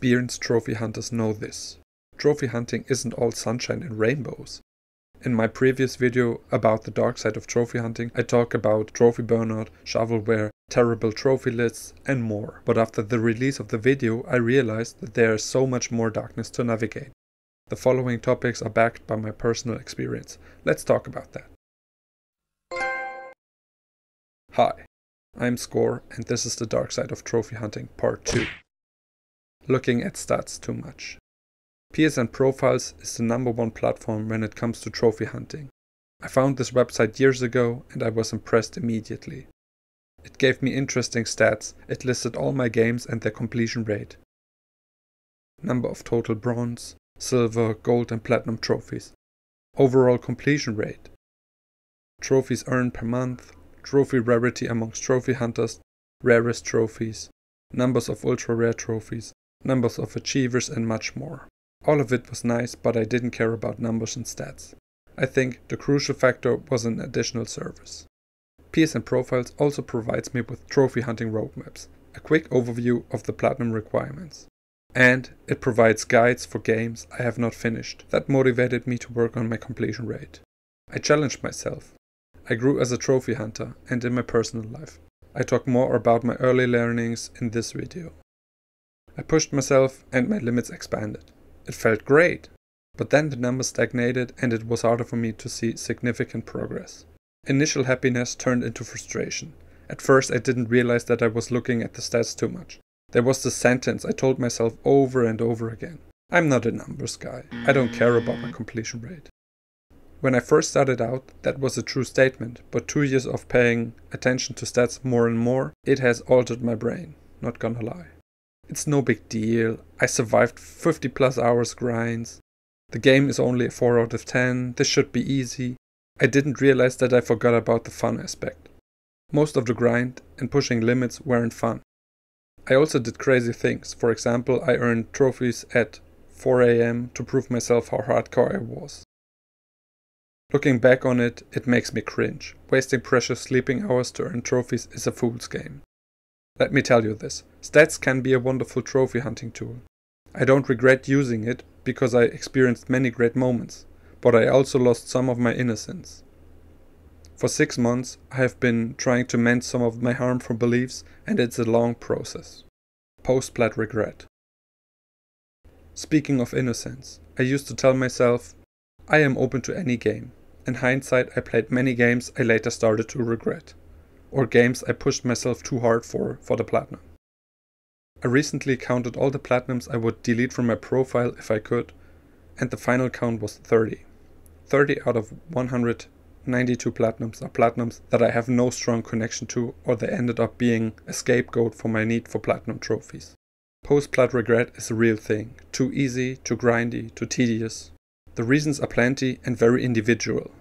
Experienced trophy hunters know this. Trophy hunting isn't all sunshine and rainbows. In my previous video about the dark side of trophy hunting, I talk about trophy burnout, shovelware, terrible trophy lists and more. But after the release of the video, I realized that there is so much more darkness to navigate. The following topics are backed by my personal experience. Let's talk about that. Hi, I'm Score and this is the dark side of trophy hunting part 2. Looking at stats too much. PSN Profiles is the #1 platform when it comes to trophy hunting. I found this website years ago and I was impressed immediately. It gave me interesting stats, it listed all my games and their completion rate. Number of total bronze, silver, gold and platinum trophies. Overall completion rate. Trophies earned per month, trophy rarity amongst trophy hunters, rarest trophies, numbers of ultra rare trophies, numbers of achievers and much more. All of it was nice, but I didn't care about numbers and stats. I think the crucial factor was an additional service. PSN Profiles also provides me with trophy hunting roadmaps, a quick overview of the platinum requirements. And it provides guides for games I have not finished. That motivated me to work on my completion rate. I challenged myself. I grew as a trophy hunter and in my personal life. I talk more about my early learnings in this video. I pushed myself and my limits expanded. It felt great, but then the numbers stagnated and it was harder for me to see significant progress. Initial happiness turned into frustration. At first I didn't realize that I was looking at the stats too much. There was this sentence I told myself over and over again. I'm not a numbers guy. I don't care about my completion rate. When I first started out, that was a true statement, but 2 years of paying attention to stats more and more, it has altered my brain, not gonna lie. It's no big deal, I survived 50 plus hours grinds, the game is only a 4 out of 10, this should be easy. I didn't realize that I forgot about the fun aspect. Most of the grind and pushing limits weren't fun. I also did crazy things, for example I earned trophies at 4 AM to prove myself how hardcore I was. Looking back on it, it makes me cringe. Wasting precious sleeping hours to earn trophies is a fool's game. Let me tell you this, stats can be a wonderful trophy hunting tool. I don't regret using it because I experienced many great moments, but I also lost some of my innocence. For 6 months I have been trying to mend some of my harmful beliefs and it's a long process. Post-plat regret. Speaking of innocence, I used to tell myself, I am open to any game. In hindsight, I played many games I later started to regret, or games I pushed myself too hard for the platinum. I recently counted all the platinums I would delete from my profile if I could, and the final count was 30. 30 out of 192 platinums are platinums that I have no strong connection to, or they ended up being a scapegoat for my need for platinum trophies. Post-plat regret is a real thing, too easy, too grindy, too tedious. The reasons are plenty and very individual.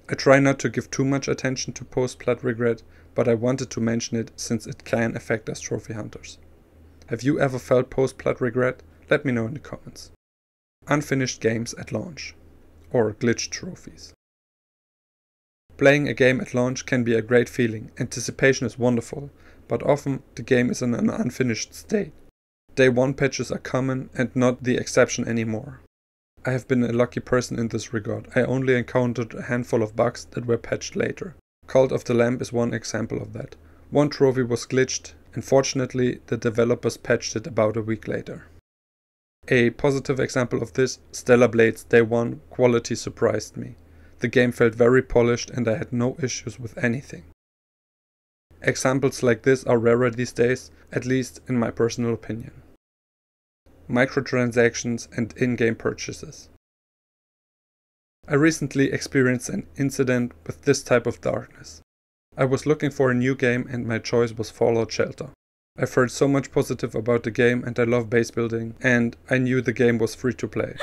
I try not to give too much attention to post-plat regret, but I wanted to mention it since it can affect us trophy hunters. Have you ever felt post-plat regret? Let me know in the comments. Unfinished games at launch, or glitched trophies. Playing a game at launch can be a great feeling, anticipation is wonderful, but often the game is in an unfinished state. Day 1 patches are common and not the exception anymore. I have been a lucky person in this regard. I only encountered a handful of bugs that were patched later. Cult of the Lamb is one example of that. One trophy was glitched, and fortunately the developers patched it about a week later. A positive example of this, Stellar Blades Day 1 quality surprised me. The game felt very polished and I had no issues with anything. Examples like this are rarer these days, at least in my personal opinion. Microtransactions and in-game purchases. I recently experienced an incident with this type of darkness. I was looking for a new game and my choice was Fallout Shelter. I've heard so much positive about the game and I love base building, and I knew the game was free to play,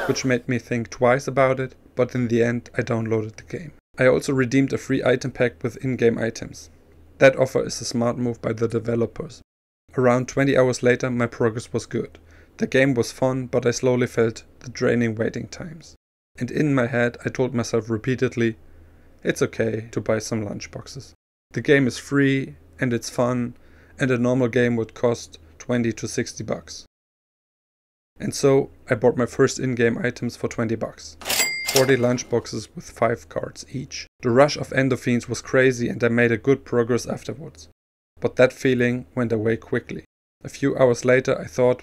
which made me think twice about it, but in the end I downloaded the game. I also redeemed a free item pack with in-game items. That offer is a smart move by the developers. Around 20 hours later my progress was good. The game was fun, but I slowly felt the draining waiting times. And in my head I told myself repeatedly, it's okay to buy some lunchboxes. The game is free and it's fun, and a normal game would cost 20 to 60 bucks. And so I bought my first in-game items for 20 bucks. 40 lunchboxes with 5 cards each. The rush of endorphins was crazy and I made a good progress afterwards. But that feeling went away quickly. A few hours later I thought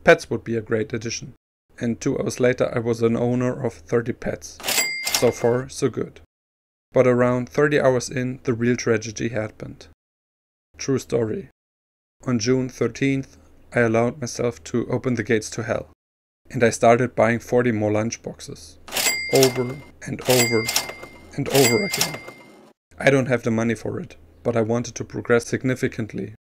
pets would be a great addition. And 2 hours later I was an owner of 30 pets. So far, so good. But around 30 hours in, the real tragedy happened. True story. On June 13th, I allowed myself to open the gates to hell. And I started buying 40 more lunchboxes. Over and over and over again. I don't have the money for it, but I wanted to progress significantly.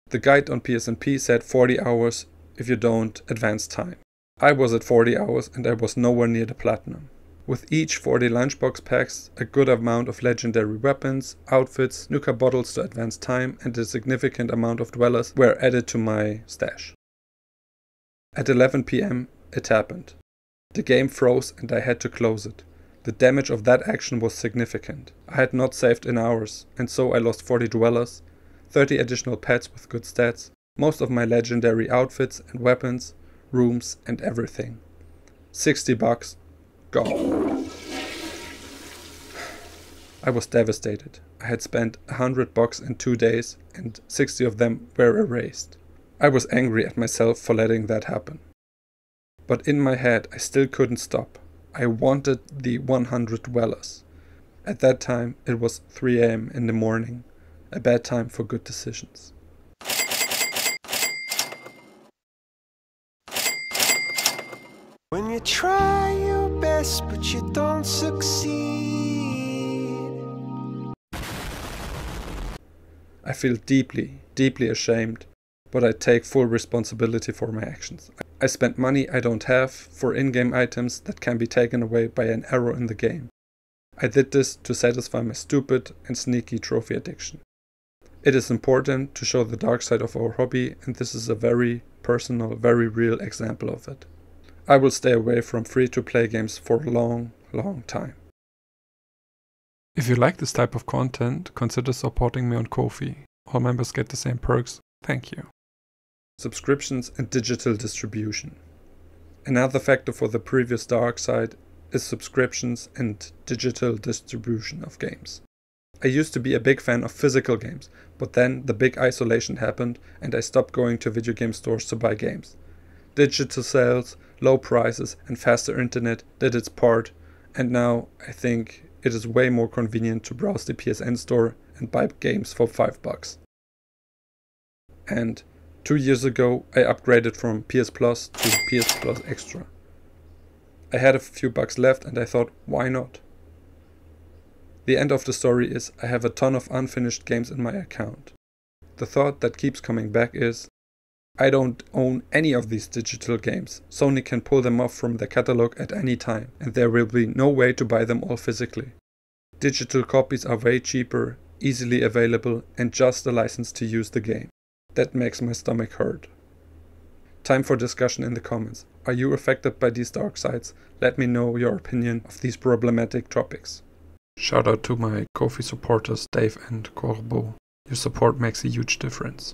The guide on PSNP said 40 hours if you don't advance time. I was at 40 hours and I was nowhere near the platinum. With each 40 lunchbox packs, a good amount of legendary weapons, outfits, nuka bottles to advance time and a significant amount of dwellers were added to my stash. At 11 PM it happened. The game froze and I had to close it. The damage of that action was significant. I had not saved in hours, and so I lost 40 dwellers, 30 additional pets with good stats, most of my legendary outfits and weapons, rooms and everything. 60 bucks, gone. I was devastated. I had spent 100 bucks in 2 days and 60 of them were erased. I was angry at myself for letting that happen. But in my head I still couldn't stop. I wanted the 100 dwellers. At that time it was 3 AM in the morning, a bad time for good decisions. When you try your best but you don't succeed. I feel deeply ashamed, but I take full responsibility for my actions. I spent money I don't have for in-game items that can be taken away by an error in the game. I did this to satisfy my stupid and sneaky trophy addiction. It is important to show the dark side of our hobby, and this is a very personal, very real example of it. I will stay away from free-to-play games for a long time. If you like this type of content, consider supporting me on Ko-fi. All members get the same perks. Thank you. Subscriptions and digital distribution. Another factor for the previous dark side is subscriptions and digital distribution of games. I used to be a big fan of physical games, but then the big isolation happened and I stopped going to video game stores to buy games. Digital sales, low prices and faster internet did its part, and now I think it is way more convenient to browse the PSN store and buy games for $5. And 2 years ago I upgraded from PS Plus to PS Plus Extra. I had a few bucks left and I thought, why not? The end of the story is I have a ton of unfinished games in my account. The thought that keeps coming back is, I don't own any of these digital games. Sony can pull them off from their catalog at any time, and there will be no way to buy them all physically. Digital copies are way cheaper, easily available, and just a license to use the game. That makes my stomach hurt. Time for discussion in the comments. Are you affected by these dark sides? Let me know your opinion of these problematic topics. Shout out to my Ko-fi supporters Dave and Corbeau. Your support makes a huge difference.